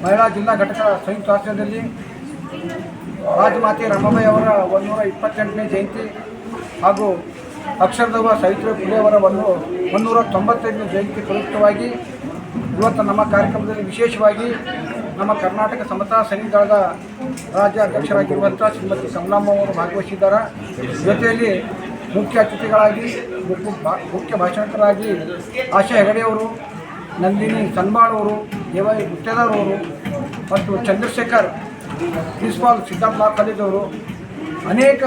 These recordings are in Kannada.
ಮಹಿಳಾ ಜಿಲ್ಲಾ ಘಟಕ ಸಂಯುಕ್ತ ಆಶ್ರಯದಲ್ಲಿ ರಾಜಮಾತೆ ರಮಾಬಾಯಿ ಅವರ 128ನೇ ಜಯಂತಿ ಹಾಗೂ ಅಕ್ಷರದವ ಸಾವಿತ್ರಿಬಾಯಿ ಫುಲೆ ಅವರ 195ನೇ ಜಯಂತಿ ಪ್ರಯುಕ್ತವಾಗಿ ಇವತ್ತು ನಮ್ಮ ಕಾರ್ಯಕ್ರಮದಲ್ಲಿ ವಿಶೇಷವಾಗಿ ನಮ್ಮ ಕರ್ನಾಟಕ ಸಮತಾ ಸೈನಿಕ ದಳದ ರಾಜ್ಯ ಅಧ್ಯಕ್ಷರಾಗಿರುವಂಥ ಶ್ರೀಮತಿ ಕಮಲಮ್ಮ ಅವರು ಭಾಗವಹಿಸಿದ್ದಾರೆ. ಜೊತೆಯಲ್ಲಿ ಮುಖ್ಯ ಅತಿಥಿಗಳಾಗಿ ಮುಖ್ಯ ಭಾಷಣಕಾರರಾಗಿ ಆಶಾ ಹೆಗಡೆಯವರು, ನಂದಿನಿ ಸನ್ಬಾಳ್ ಅವರು, ದೇವಾಯಿ ಗುತ್ತೇದಾರ್ ಅವರು ಮತ್ತು Chandrashekhar principal Siddhartha law college ಅವರು ಅನೇಕ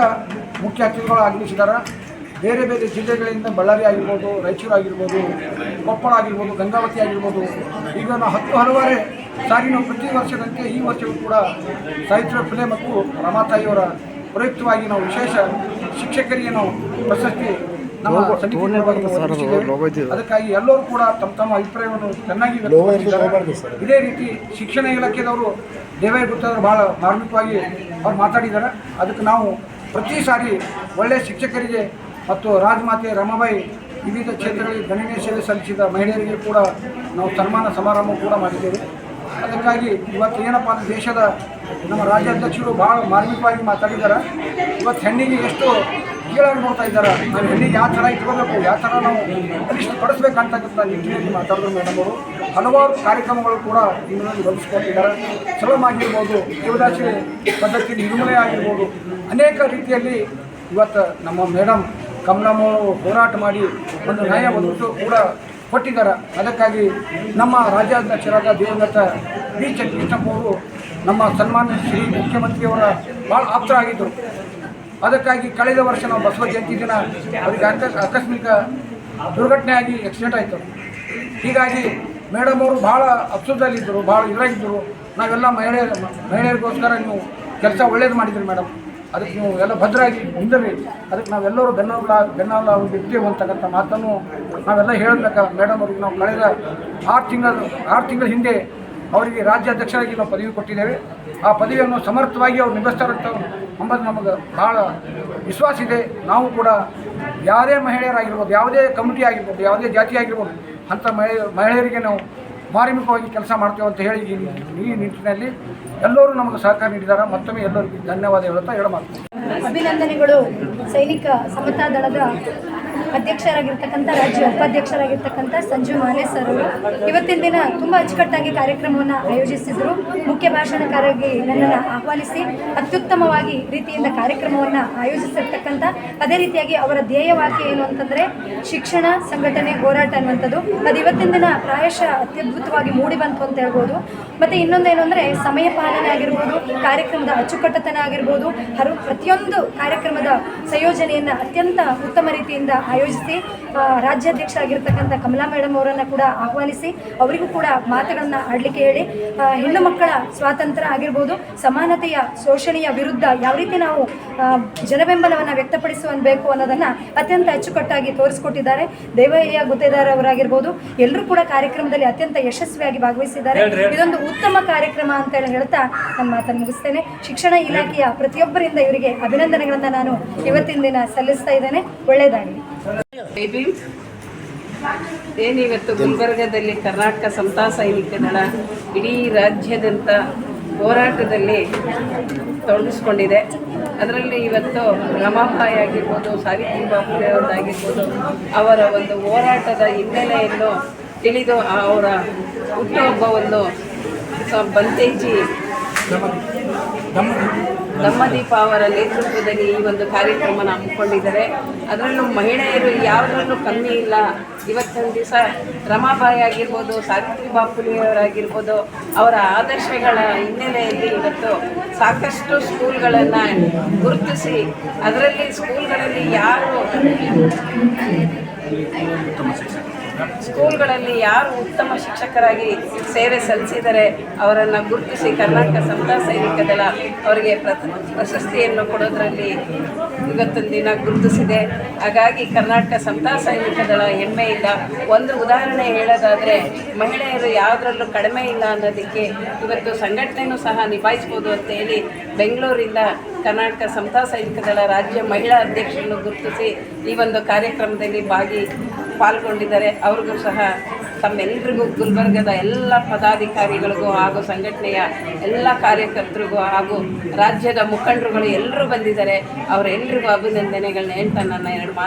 ಮುಖ್ಯ ಅತಿಥಿಗಳು ಆಗಮಿಸಿದ್ದಾರೆ. ಬೇರೆ ಬೇರೆ ಜಿಲ್ಲೆಗಳಿಂದ ಬಳ್ಳಾರಿ ಆಗಿರ್ಬೋದು, ರಾಯಚೂರು ಆಗಿರ್ಬೋದು, ಕೊಪ್ಪಳ ಆಗಿರ್ಬೋದು, ಗಂಗಾವತಿ ಆಗಿರ್ಬೋದು, ಈಗ ನಾವು ಹಲವಾರು ಸಾರಿ ನಾವು ಪ್ರತಿ ವರ್ಷದಂತೆ ಈ ವರ್ಷವೂ ಕೂಡ ಸಾವಿತ್ರಿಬಾಯಿ ಫುಲೆ ಮತ್ತು ರಮಾತಾಯಿಯವರ ಪ್ರಯುಕ್ತವಾಗಿ ನಾವು ವಿಶೇಷ ಶಿಕ್ಷಕರಿಗೆ ನಾವು ಪ್ರಶಸ್ತಿ ನಮ್ಮ ಅದಕ್ಕಾಗಿ ಎಲ್ಲರೂ ಕೂಡ ತಮ್ಮ ಅಭಿಪ್ರಾಯವನ್ನು ಚೆನ್ನಾಗಿ ವ್ಯಕ್ತಪಡಿಸಿದ್ದಾರೆ. ಇದೇ ರೀತಿ ಶಿಕ್ಷಣ ಇಲಾಖೆದವರು ದೇವಾಯಿ ಗುತ್ತೇದಾರ್ ಭಾಳ ಮಾರ್ಮಿಕವಾಗಿ ಅವ್ರು ಮಾತಾಡಿದ್ದಾರೆ. ಅದಕ್ಕೆ ನಾವು ಪ್ರತಿ ಸಾರಿ ಒಳ್ಳೆಯ ಶಿಕ್ಷಕರಿಗೆ ಮತ್ತು ರಾಜಮಾತೆ ರಮಾಬಾಯಿ ವಿವಿಧ ಕ್ಷೇತ್ರಗಳಲ್ಲಿ ಗಣನೀಯ ಸೇವೆ ಸಲ್ಲಿಸಿದ ಮಹಿಳೆಯರಿಗೆ ಕೂಡ ನಾವು ಸನ್ಮಾನ ಸಮಾರಂಭ ಕೂಡ ಮಾಡಿದ್ದೇವೆ. ಅದಕ್ಕಾಗಿ ಇವತ್ತು ಏನಪ್ಪ ಅಂದರೆ ದೇಶದ ನಮ್ಮ ರಾಜ್ಯಾಧ್ಯಕ್ಷರು ಭಾಳ ಮಾರ್ಮಿಕವಾಗಿ ಮಾತಾಡಿದ್ದಾರೆ. ಇವತ್ತು ಹೆಣ್ಣಿಗೆ ಎಷ್ಟು ಕೀಳಾಗಿ ನೋಡ್ತಾ ಇದ್ದಾರೆ. ನಾವು ಹೆಣ್ಣಿಗೆ ಯಾವ ಥರ ಇಟ್ಕೋಬೇಕು, ಯಾವ ಥರ ನಾವು ಬಲಿಷ್ಠ ಪಡಿಸ್ಬೇಕಂತಕ್ಕಂಥ ನಿಟ್ಟಿನಲ್ಲಿ ಮಾತಾಡಿದ್ರು ಮೇಡಮ್ ಅವರು. ಹಲವಾರು ಕಾರ್ಯಕ್ರಮಗಳು ಕೂಡ ಇದರಲ್ಲಿ ಒದಗಿಸ್ಕೊಟ್ಟಿದ್ದಾರೆ. ಶ್ರಮ ಆಗಿರ್ಬೋದು, ದೇವದಾಸಿ ಪದ್ಧತಿ ನಿರ್ಮೂಲನೆ ಆಗಿರ್ಬೋದು, ಅನೇಕ ರೀತಿಯಲ್ಲಿ ಇವತ್ತು ನಮ್ಮ ಮೇಡಮ್ ಕಮಲಮ್ಮ ಅವರು ಹೋರಾಟ ಮಾಡಿ ಒಂದು ನ್ಯಾಯ ಒದಗಿಸು ಕೂಡ ಕೊಟ್ಟಿದ್ದಾರೆ. ಅದಕ್ಕಾಗಿ ನಮ್ಮ ರಾಜ್ಯಾಧ್ಯಕ್ಷರಾದ ದಿವಂಗತ ಬಿ ಚನ್ನಕೃಷ್ಣಪ್ಪ ಅವರು ನಮ್ಮ ಸನ್ಮಾನ್ಯ ಶ್ರೀ ಮುಖ್ಯಮಂತ್ರಿಯವರ ಭಾಳ ಆಪ್ತರಾಗಿದ್ದರು. ಅದಕ್ಕಾಗಿ ಕಳೆದ ವರ್ಷ ನಾವು ಬಸವ ಜಯಂತಿ ದಿನ ಅವರಿಗೆ ಆಕಸ್ಮಿಕ ದುರ್ಘಟನೆ ಆಗಿ ಆಕ್ಸಿಡೆಂಟ್ ಆಯಿತು. ಹೀಗಾಗಿ ಮೇಡಮ್ ಅವರು ಭಾಳ ಅಪ್ಸದಲ್ಲಿದ್ದರು, ಭಾಳ ಇದ್ರಾಗಿದ್ದರು. ನಾವೆಲ್ಲ ಮಹಿಳೆಯರಿಗೋಸ್ಕರ ನೀವು ಕೆಲಸ ಒಳ್ಳೇದು ಮಾಡಿದ್ರಿ ಮೇಡಮ್, ಅದಕ್ಕೆ ನೀವು ಎಲ್ಲ ಭದ್ರಾಗಿ ನಿಂದರಿ, ಅದಕ್ಕೆ ನಾವೆಲ್ಲರೂ ಬೆನ್ನಲ್ಲ ಇರ್ತೀವಿ ಅಂತಕ್ಕಂಥ ಮಾತನ್ನು ನಾವೆಲ್ಲ ಹೇಳಬೇಕು. ಮೇಡಮ್ ಅವ್ರಿಗೆ ನಾವು ಕಳೆದ 6 ತಿಂಗಳ ಹಿಂದೆ ಅವರಿಗೆ ರಾಜ್ಯಾಧ್ಯಕ್ಷರಾಗಿ ನಾವು ಪದವಿ ಕೊಟ್ಟಿದ್ದೇವೆ. ಆ ಪದವಿಯನ್ನು ಸಮರ್ಥವಾಗಿ ಅವ್ರು ನಿಭಾಯಿಸ್ತಾರೆ ಎಂಬುದು ನಮಗೆ ಭಾಳ ವಿಶ್ವಾಸ ಇದೆ. ನಾವು ಕೂಡ ಯಾವುದೇ ಮಹಿಳೆಯರಾಗಿರ್ಬೋದು, ಯಾವುದೇ ಕಮಿಟಿ ಆಗಿರ್ಬೋದು, ಯಾವುದೇ ಜಾತಿ ಆಗಿರ್ಬೋದು, ಅಂಥ ಮಹಿಳೆಯರಿಗೆ ನಾವು ಮಾರ್ಮಿಕವಾಗಿ ಕೆಲಸ ಮಾಡ್ತೇವೆ ಅಂತ ಹೇಳಿ ಈ ನಿಟ್ಟಿನಲ್ಲಿ ಎಲ್ಲರೂ ನಮಗೆ ಸಹಕಾರ ನೀಡಿದ್ದಾರೆ. ಮತ್ತೊಮ್ಮೆ ಎಲ್ಲರಿಗೂ ಧನ್ಯವಾದ ಹೇಳಮಾಡ್ತೀನಿ. ಅಭಿನಂದನೆಗಳು. ಸೈನಿಕ ಸಮತಾ ದಳದ ಅಧ್ಯಕ್ಷರಾಗಿರ್ತಕ್ಕಂಥ ರಾಜ್ಯ ಉಪಾಧ್ಯಕ್ಷರಾಗಿರ್ತಕ್ಕಂಥ ಸಂಜು ಮಾಲೆ ಸರ್ ಅವರು ಇವತ್ತಿನ ದಿನ ತುಂಬ ಅಚ್ಚುಕಟ್ಟಾಗಿ ಕಾರ್ಯಕ್ರಮವನ್ನು ಆಯೋಜಿಸಿದರು. ಮುಖ್ಯ ಭಾಷಣಕಾರರಾಗಿ ನನ್ನನ್ನು ಆಹ್ವಾನಿಸಿ ಅತ್ಯುತ್ತಮವಾಗಿ ರೀತಿಯಿಂದ ಕಾರ್ಯಕ್ರಮವನ್ನು ಆಯೋಜಿಸಿರ್ತಕ್ಕಂಥ, ಅದೇ ರೀತಿಯಾಗಿ ಅವರ ಧ್ಯೇಯವಾಕ್ಯ ಏನು ಅಂತಂದರೆ ಶಿಕ್ಷಣ, ಸಂಘಟನೆ, ಹೋರಾಟ ಅನ್ನುವಂಥದ್ದು. ಅದು ಇವತ್ತಿನ ದಿನ ಪ್ರಾಯಶಃ ಅತ್ಯದ್ಭುತವಾಗಿ ಮೂಡಿ ಬಂತು ಅಂತ ಹೇಳ್ಬೋದು. ಮತ್ತು ಇನ್ನೊಂದೇನು ಅಂದರೆ ಸಮಯ ಪಾಲನೆ ಆಗಿರ್ಬೋದು, ಕಾರ್ಯಕ್ರಮದ ಅಚ್ಚುಕಟ್ಟತನ ಆಗಿರ್ಬೋದು, ಪ್ರತಿಯೊಂದು ಕಾರ್ಯಕ್ರಮದ ಸಂಯೋಜನೆಯನ್ನು ಅತ್ಯಂತ ಉತ್ತಮ ರೀತಿಯಿಂದ ಆಯೋಜಿಸಿ ರಾಜ್ಯಾಧ್ಯಕ್ಷರಾಗಿರ್ತಕ್ಕಂಥ ಕಮಲಾ ಮೇಡಮ್ ಅವರನ್ನು ಕೂಡ ಆಹ್ವಾನಿಸಿ ಅವರಿಗೂ ಕೂಡ ಮಾತುಗಳನ್ನು ಆಡಲಿಕ್ಕೆ ಹೇಳಿ ಹೆಣ್ಣು ಮಕ್ಕಳ ಸ್ವಾತಂತ್ರ್ಯ ಆಗಿರ್ಬೋದು, ಸಮಾನತೆಯ ಶೋಷಣೆಯ ವಿರುದ್ಧ ಯಾವ ರೀತಿ ನಾವು ಜನಬೆಂಬಲವನ್ನು ವ್ಯಕ್ತಪಡಿಸಬೇಕು ಅನ್ನೋದನ್ನು ಅತ್ಯಂತ ಅಚ್ಚುಕಟ್ಟಾಗಿ ತೋರಿಸ್ಕೊಟ್ಟಿದ್ದಾರೆ. ದೇವಯ್ಯ ಗುತ್ತೇದಾರ್ ಅವರಾಗಿರ್ಬೋದು, ಎಲ್ಲರೂ ಕೂಡ ಕಾರ್ಯಕ್ರಮದಲ್ಲಿ ಅತ್ಯಂತ ಯಶಸ್ವಿಯಾಗಿ ಭಾಗವಹಿಸಿದ್ದಾರೆ. ಇದೊಂದು ಉತ್ತಮ ಕಾರ್ಯಕ್ರಮ ಅಂತ ಹೇಳ್ತಾ ನನ್ನ ಮಾತನ್ನು ಮುಗಿಸ್ತೇನೆ. ಶಿಕ್ಷಣ ಇಲಾಖೆಯ ಪ್ರತಿಯೊಬ್ಬರಿಂದ ಇವರಿಗೆ ಅಭಿನಂದನೆಗಳನ್ನು ನಾನು ಇವತ್ತಿನ ದಿನ ಸಲ್ಲಿಸ್ತಾ ಇದ್ದೇನೆ. ಒಳ್ಳೆಯದಾಗಲಿ. ಏನಿವತ್ತು ಗುಲ್ಬರ್ಗದಲ್ಲಿ ಕರ್ನಾಟಕ ಸಮತಾ ಸೈನಿಕ ದಳ ಇಡೀ ರಾಜ್ಯದಂತ ಹೋರಾಟದಲ್ಲಿ ತೊಡಗಿಸ್ಕೊಂಡಿದೆ. ಅದರಲ್ಲಿ ಇವತ್ತು ರಮಾಬಾಯಿ ಆಗಿರ್ಬೋದು, ಸಾವಿತ್ರಿಬಾಯಿ ಫುಲೆ ಅವರಾಗಿರ್ಬೋದು, ಅವರ ಒಂದು ಹೋರಾಟದ ಹಿನ್ನೆಲೆಯನ್ನು ತಿಳಿದು ಅವರ ಹುಟ್ಟುಹಬ್ಬವನ್ನು ಬಂತೇಜಿ ದಮ್ಮದೀಪ ಅವರ ನೇತೃತ್ವದಲ್ಲಿ ಈ ಒಂದು ಕಾರ್ಯಕ್ರಮನ ಹಮ್ಮಿಕೊಂಡಿದ್ದಾರೆ. ಅದರಲ್ಲೂ ಮಹಿಳೆಯರು ಯಾವುದರಲ್ಲೂ ಕಮ್ಮಿ ಇಲ್ಲ. ಇವತ್ತಿನ ದಿವಸ ರಮಾಬಾಯಿ ಆಗಿರ್ಬೋದು, ಸಾವಿತ್ರಿಬಾಯಿ ಫುಲೆಯವರಾಗಿರ್ಬೋದು, ಅವರ ಆದರ್ಶಗಳ ಹಿನ್ನೆಲೆಯಲ್ಲಿ ಇವತ್ತು ಸಾಕಷ್ಟು ಸ್ಕೂಲ್ಗಳನ್ನು ಗುರುತಿಸಿ ಅದರಲ್ಲಿ ಸ್ಕೂಲ್ಗಳಲ್ಲಿ ಯಾರು ಉತ್ತಮ ಶಿಕ್ಷಕರಾಗಿ ಸೇವೆ ಸಲ್ಲಿಸಿದರೆ ಅವರನ್ನು ಗುರುತಿಸಿ ಕರ್ನಾಟಕ ಸಮತಾ ಸೈನಿಕ ದಳ ಅವರಿಗೆ ಪ್ರಶಸ್ತಿಯನ್ನು ಕೊಡೋದರಲ್ಲಿ ಇವತ್ತಿನ ದಿನ ಗುರುತಿಸಿದೆ. ಹಾಗಾಗಿ ಕರ್ನಾಟಕ ಸಮತಾ ಸೈನಿಕ ದಳ ಹೆಮ್ಮೆಯಿಂದ ಒಂದು ಉದಾಹರಣೆ ಹೇಳೋದಾದರೆ ಮಹಿಳೆಯರು ಯಾವುದರಲ್ಲೂ ಕಡಿಮೆ ಇಲ್ಲ ಅನ್ನೋದಕ್ಕೆ ಇವತ್ತು ಸಂಘಟನೆಯೂ ಸಹ ನಿಭಾಯಿಸ್ಬೋದು ಅಂತೇಳಿ ಬೆಂಗಳೂರಿಂದ ಕರ್ನಾಟಕ ಸಮತಾ ಸೈನಿಕ ದಳ ರಾಜ್ಯ ಮಹಿಳಾ ಅಧ್ಯಕ್ಷರನ್ನು ಗುರುತಿಸಿ ಈ ಒಂದು ಕಾರ್ಯಕ್ರಮದಲ್ಲಿ ಪಾಲ್ಗೊಂಡಿದ್ದಾರೆ. ಅವ್ರಿಗೂ ಸಹ ತಮ್ಮೆಲ್ಲರಿಗೂ ಗುಲ್ಬರ್ಗದ ಎಲ್ಲ ಪದಾಧಿಕಾರಿಗಳಿಗೂ ಹಾಗೂ ಸಂಘಟನೆಯ ಎಲ್ಲ ಕಾರ್ಯಕರ್ತರಿಗೂ ಹಾಗೂ ರಾಜ್ಯದ ಮುಖಂಡರುಗಳು ಎಲ್ಲರೂ ಬಂದಿದ್ದಾರೆ. ಅವರೆಲ್ಲರಿಗೂ ಅಭಿನಂದನೆಗಳನ್ನ ಹೇಳ್ತಾ ನನ್ನ 2 ಮಾತು